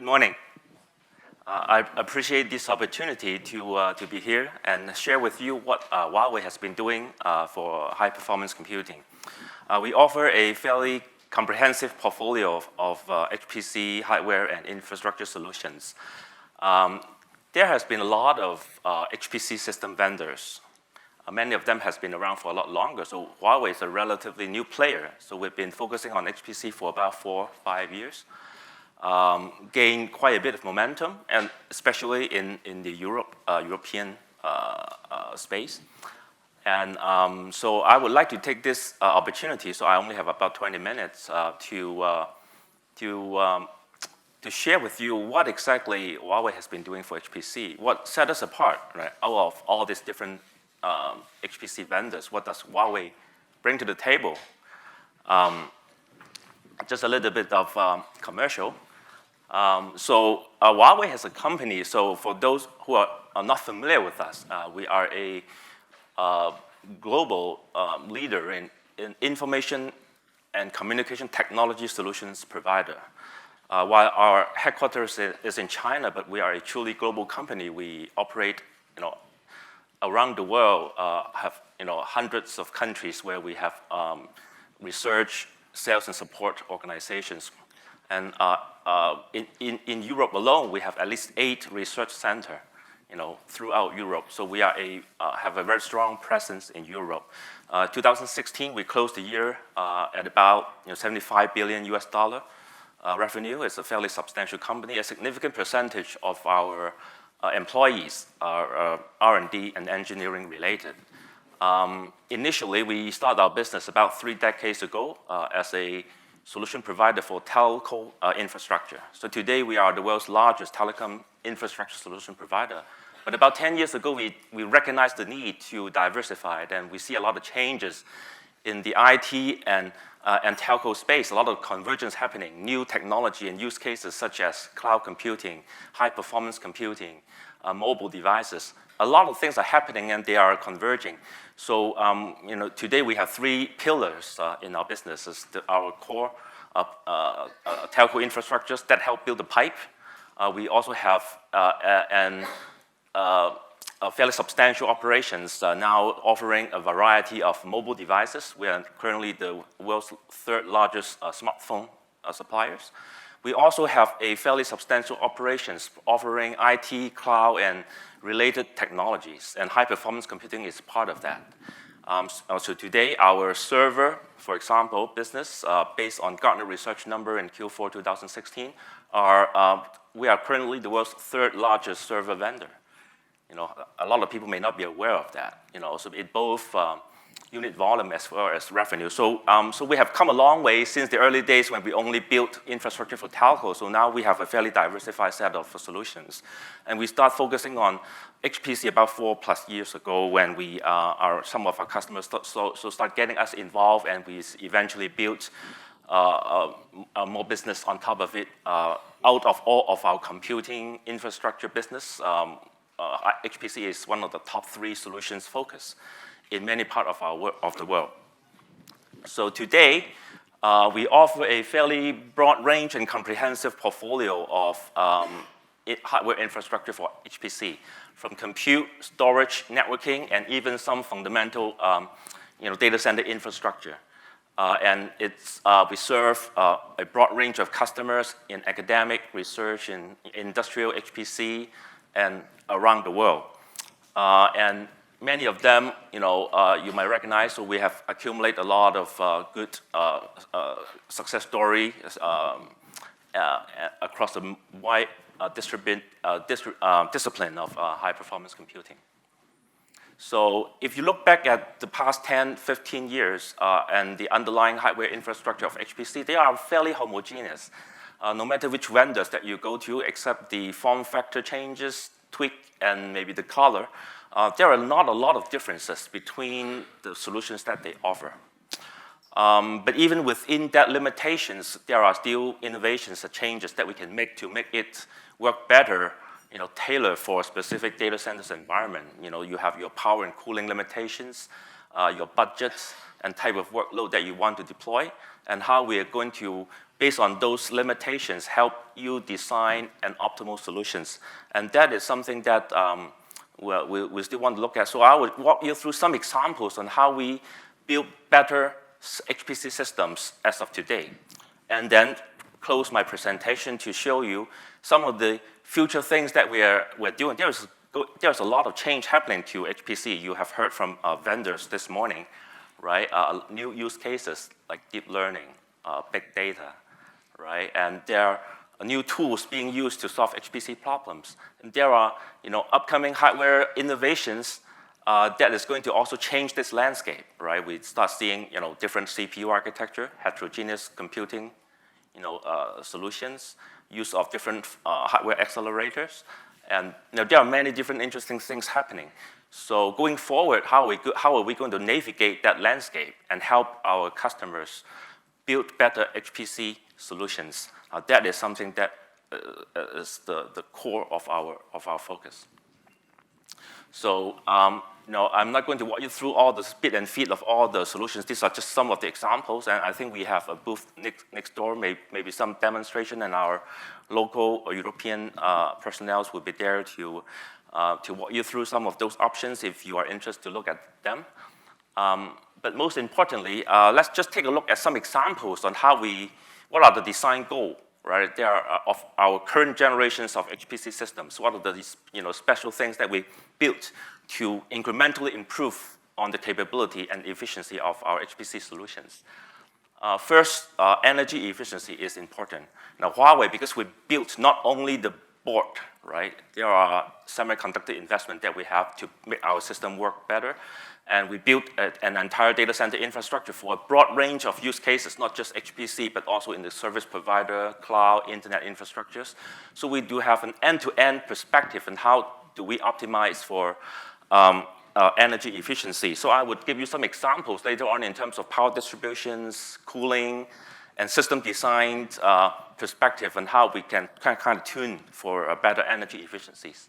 Good morning. I appreciate this opportunity to be here and share with you what Huawei has been doing for high-performance computing. We offer a fairly comprehensive portfolio of HPC hardware and infrastructure solutions. There has been a lot of HPC system vendors. Many of them has been around for a lot longer, so Huawei is a relatively new player. So we've been focusing on HPC for about 4 or 5 years. Gained quite a bit of momentum, and especially in the European space. And so I would like to take this opportunity, so I only have about 20 minutes, to share with you what exactly Huawei has been doing for HPC. What set us apart, right, out of all these different HPC vendors. What does Huawei bring to the table? Just a little bit of commercial. Huawei as a company, so for those who are not familiar with us, we are a global leader in information and communication technology solutions provider. While our headquarters is in China, but we are a truly global company. We operate, around the world, have hundreds of countries where we have research, sales, and support organizations. And in Europe alone, we have at least 8 research centers, throughout Europe. So we are have a very strong presence in Europe. 2016, we closed the year at about $75 billion revenue. It's a fairly substantial company. A significant percentage of our employees are R&D and engineering related. Initially, we started our business about 3 decades ago as a solution provider for telco infrastructure. So today, we are the world's largest telecom infrastructure solution provider. But about 10 years ago, we recognized the need to diversify, and we see a lot of changes in the IT and telco space, a lot of convergence happening, new technology and use cases such as cloud computing, high-performance computing, mobile devices. A lot of things are happening, and they are converging. So, today we have 3 pillars in our businesses. Our core telco infrastructures that help build the pipe. We also have fairly substantial operations now offering a variety of mobile devices. We are currently the world's 3rd largest smartphone suppliers. We also have a fairly substantial operations offering IT, cloud, and related technologies, and high-performance computing is part of that. So today, our server, for example, business, based on Gartner research number in Q4 2016, we are currently the world's 3rd largest server vendor. A lot of people may not be aware of that. So it both unit volume as well as revenue. So we have come a long way since the early days when we only built infrastructure for telco. So now we have a fairly diversified set of solutions. And we start focusing on HPC about 4+ years ago when some of our customers start getting us involved, and we eventually built more business on top of it. Out of all of our computing infrastructure business, HPC is one of the top 3 solutions focus in many parts of the world. So today, we offer a fairly broad range and comprehensive portfolio of hardware infrastructure for HPC, from compute, storage, networking, and even some fundamental data center infrastructure. And we serve a broad range of customers in academic research, in industrial HPC, and around the world. And many of them, you might recognize, so we have accumulated a lot of good success stories across a wide discipline of high-performance computing. So if you look back at the past 10, 15 years and the underlying hardware infrastructure of HPC, they are fairly homogeneous. No matter which vendors that you go to, except the form factor changes, tweak, and maybe the color, there are not a lot of differences between the solutions that they offer. But even within that limitations, there are still innovations and changes that we can make to make it work better, tailored for a specific data center's environment. You have your power and cooling limitations, your budgets, and type of workload that you want to deploy, and how we are going to, based on those limitations, help you design an optimal solutions. And that is something that we still want to look at. So I would walk you through some examples on how we build better HPC systems as of today, and then close my presentation to show you some of the future things that we're doing. There's a lot of change happening to HPC. You have heard from vendors this morning, right? New use cases like deep learning, big data, right? And there are new tools being used to solve HPC problems. And there are upcoming hardware innovations that is going to also change this landscape, right? We start seeing different CPU architecture, heterogeneous computing solutions, use of different hardware accelerators. And there are many different interesting things happening. So going forward, how are we going to navigate that landscape and help our customers build better HPC solutions? That is something that is the core of our focus. So I'm not going to walk you through all the speed and feed of all the solutions. These are just some of the examples, and I think we have a booth next door, maybe some demonstration, and our local or European personnel will be there to walk you through some of those options if you are interested to look at them. But most importantly, let's just take a look at some examples on what are the design goals, right? There are of our current generations of HPC systems. What are the special things that we built to incrementally improve on the capability and efficiency of our HPC solutions? First, energy efficiency is important. Now, Huawei, because we built not only the board, right? There are semiconductor investment that we have to make our system work better. And we built an entire data center infrastructure for a broad range of use cases, not just HPC, but also in the service provider, cloud, internet infrastructures. So we do have an end-to-end perspective on how do we optimize for energy efficiency. So I would give you some examples later on in terms of power distributions, cooling, and system design perspective on how we can kind of tune for better energy efficiencies.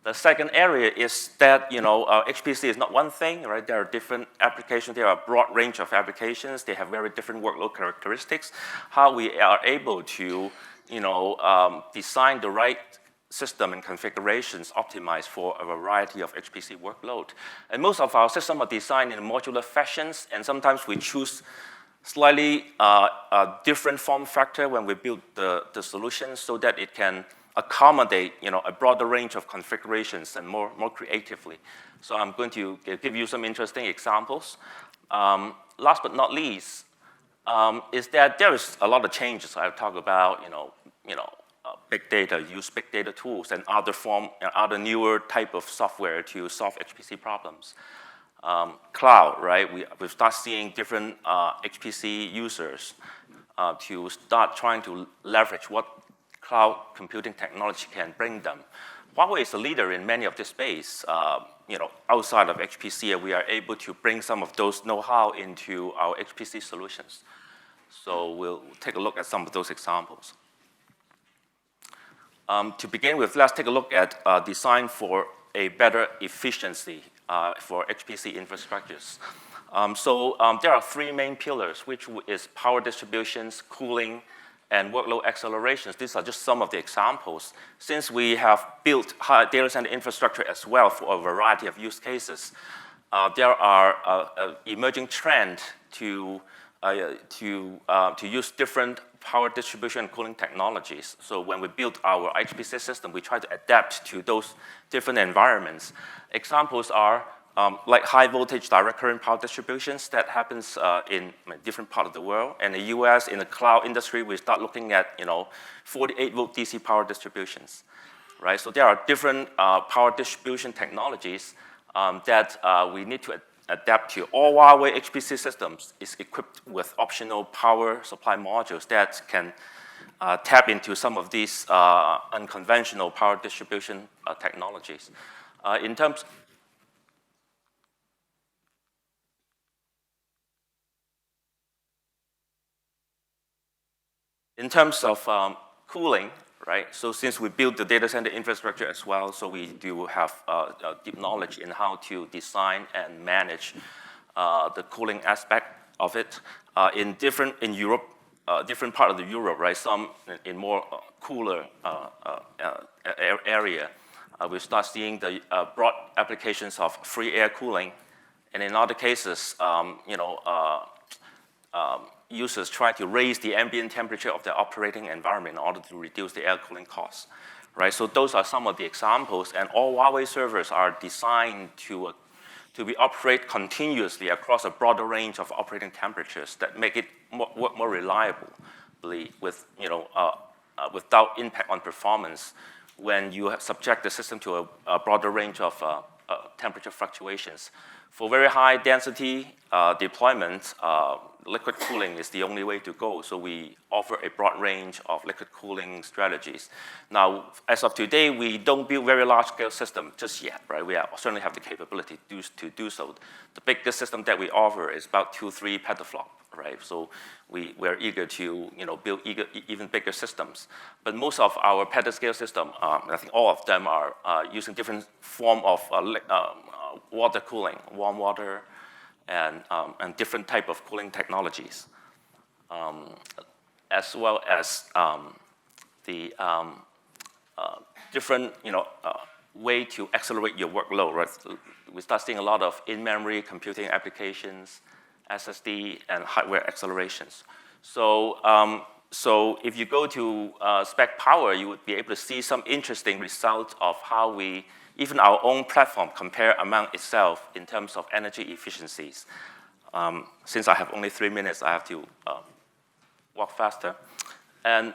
The second area is that HPC is not one thing, right? There are different applications. There are a broad range of applications. They have very different workload characteristics. How we are able to design the right system and configurations optimized for a variety of HPC workload. And most of our systems are designed in modular fashions, and sometimes we choose slightly different form factor when we build the solutions so that it can accommodate a broader range of configurations and more creatively. So I'm going to give you some interesting examples. Last but not least, is that there is a lot of changes. I've talked about big data, use big data tools, and other newer type of software to solve HPC problems. Cloud, right? We start seeing different HPC users to start trying to leverage what cloud computing technology can bring them. Huawei is a leader in many of this space. Outside of HPC, and we are able to bring some of those know-how into our HPC solutions. So we'll take a look at some of those examples. To begin with, let's take a look at design for a better efficiency for HPC infrastructures. There are three main pillars, which is power distributions, cooling, and workload accelerations. These are just some of the examples. Since we have built data center infrastructure as well for a variety of use cases, there are emerging trend to use different power distribution and cooling technologies. So when we build our HPC system, we try to adapt to those different environments. Examples are like high voltage direct current power distributions that happens in different parts of the world. In the US, in the cloud industry, we start looking at 48 volt DC power distributions, right? So there are different power distribution technologies that we need to adapt to. All Huawei HPC systems is equipped with optional power supply modules that can tap into some of these unconventional power distribution technologies. In terms of cooling, right? So since we built the data center infrastructure as well, so we do have deep knowledge in how to design and manage the cooling aspect of it. In Europe, different part of the Europe, right? Some in more cooler area, we start seeing the broad applications of free air cooling, and in other cases, users try to raise the ambient temperature of their operating environment in order to reduce the air cooling costs, right? So those are some of the examples, and all Huawei servers are designed to be operate continuously across a broader range of operating temperatures that make it work more reliably without impact on performance when you subject the system to a broader range of temperature fluctuations. For very high density deployment, liquid cooling is the only way to go. So we offer a broad range of liquid cooling strategies. Now, as of today, we don't build very large scale systems just yet, right? We certainly have the capability to do so. The biggest system that we offer is about 2-3 petaflop, right? So we're eager to build even bigger systems. But most of our petascale system, I think all of them are using different form of water cooling, warm water, and different type of cooling technologies, as well as the different way to accelerate your workload. Right? We start seeing a lot of in-memory computing applications, SSD, and hardware accelerations. So, so if you go to spec power, you would be able to see some interesting results of how we, even our own platform, compare among itself in terms of energy efficiencies. Since I have only 3 minutes, I have to walk faster. And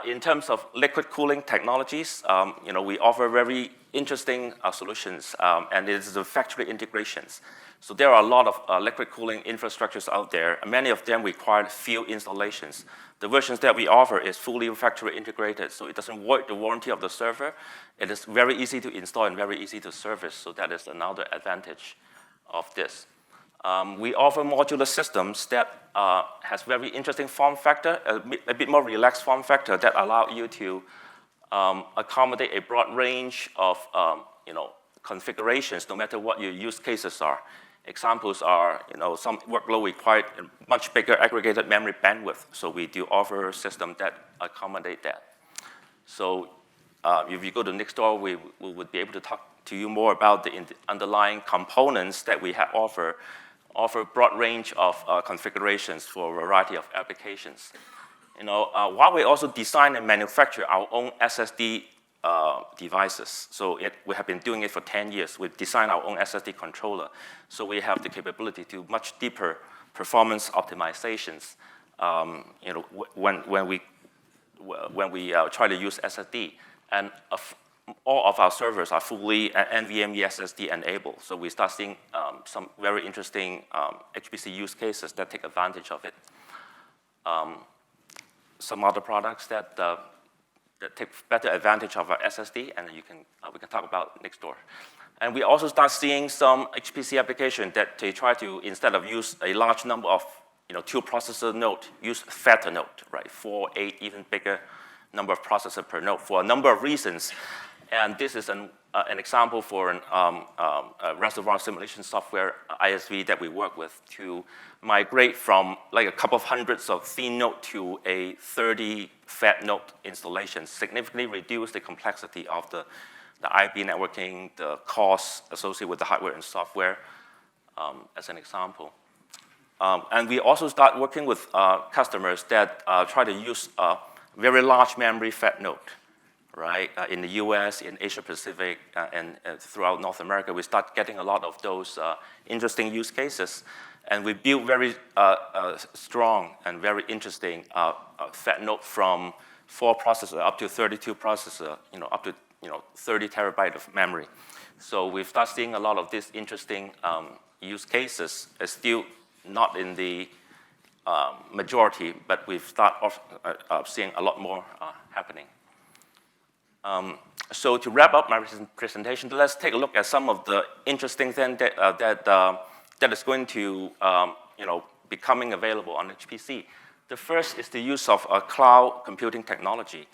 in terms of liquid cooling technologies, we offer very interesting solutions, and it is the factory integrations. So there are a lot of liquid cooling infrastructures out there. Many of them require few installations. The versions that we offer is fully factory integrated, so it doesn't void the warranty of the server. It is very easy to install and very easy to service, so that is another advantage of this. We offer modular systems that has very interesting form factor, a bit more relaxed form factor that allow you to accommodate a broad range of configurations, no matter what your use cases are. Examples are, some workload require much bigger aggregated memory bandwidth, so we do offer a system that accommodate that. So if you go to next door, we would be able to talk to you more about the underlying components that we have offer a broad range of configurations for a variety of applications. Huawei also design and manufacture our own SSD devices. So we have been doing it for 10 years. We've designed our own SSD controller. So we have the capability to much deeper performance optimizations when we try to use SSD. And all of our servers are fully NVMe SSD enabled. So we start seeing some very interesting HPC use cases that take advantage of it. Some other products that take better advantage of our SSD, and we can talk about next door. And we also start seeing some HPC application that they try to, instead of use a large number of 2 processor node, use fatter node, right? 4, 8, even bigger number of processor per node for a number of reasons. And this is an example for a reservoir simulation software, ISV, that we work with to migrate from like a couple of hundreds of thin node to a 30 fat node installation, significantly reduce the complexity of the IP networking, the costs associated with the hardware and software, as an example. And we also start working with customers that try to use a very large memory fat node. Right? In the US, in Asia Pacific, and throughout North America, we start getting a lot of those interesting use cases. And we build very strong and very interesting fat node from 4 processor up to 32 processor, up to 30 terabyte of memory. So we've started seeing a lot of these interesting use cases. Still not in the majority, but we've started seeing a lot more happening. So to wrap up my presentation, let's take a look at some of the interesting things that is going to be coming available on HPC. The first is the use of cloud computing technology.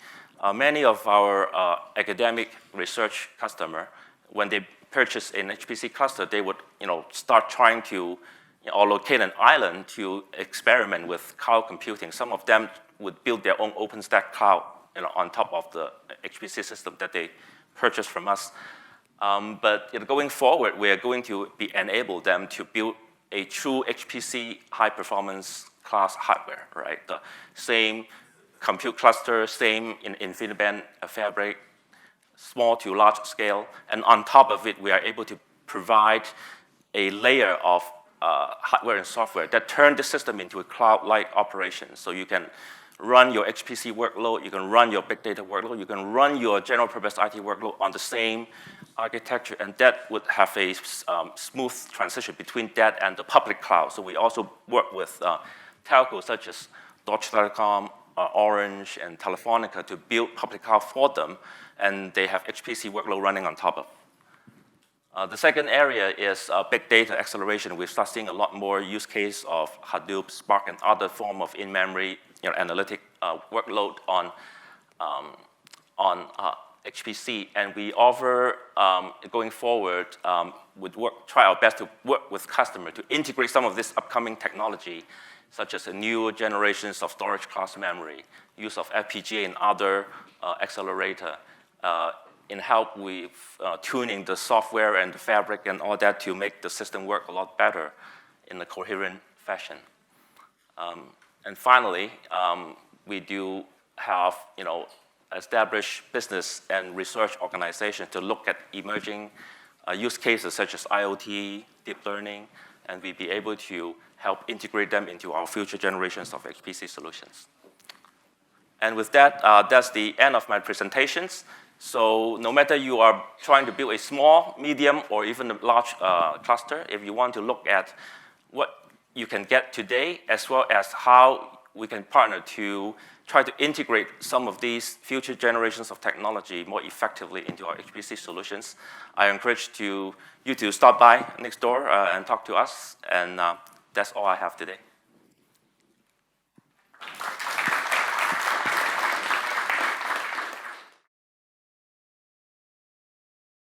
Many of our academic research customers, when they purchase an HPC cluster, they would start trying to or locate an island to experiment with cloud computing. Some of them would build their own OpenStack cloud on top of the HPC system that they purchased from us. But going forward, we are going to enable them to build a true HPC high-performance class hardware, right? The same compute cluster, same in InfiniBand fabric, small to large scale, and on top of it, we are able to provide a layer of hardware and software that turn the system into a cloud-like operation. So you can run your HPC workload, you can run your big data workload, you can run your general purpose IT workload on the same architecture, and that would have a smooth transition between that and the public cloud. So we also work with telcos such as Deutsche Telekom, Orange, and Telefonica to build public cloud for them, and they have HPC workload running on top of. The second area is big data acceleration. We start seeing a lot more use case of Hadoop, Spark, and other form of in-memory analytic workload on HPC. And we offer, going forward, try our best to work with customers to integrate some of this upcoming technology, such as the newer generations of storage class memory, use of FPGA and other accelerator, in help with tuning the software and the fabric and all that to make the system work a lot better in a coherent fashion. And finally, we do have established business and research organizations to look at emerging use cases such as IoT, deep learning, and we'll be able to help integrate them into our future generations of HPC solutions. And with that, that's the end of my presentations. So no matter you are trying to build a small, medium, or even a large cluster, if you want to look at what you can get today, as well as how we can partner to try to integrate some of these future generations of technology more effectively into our HPC solutions, I encourage you to stop by next door and talk to us. And that's all I have today.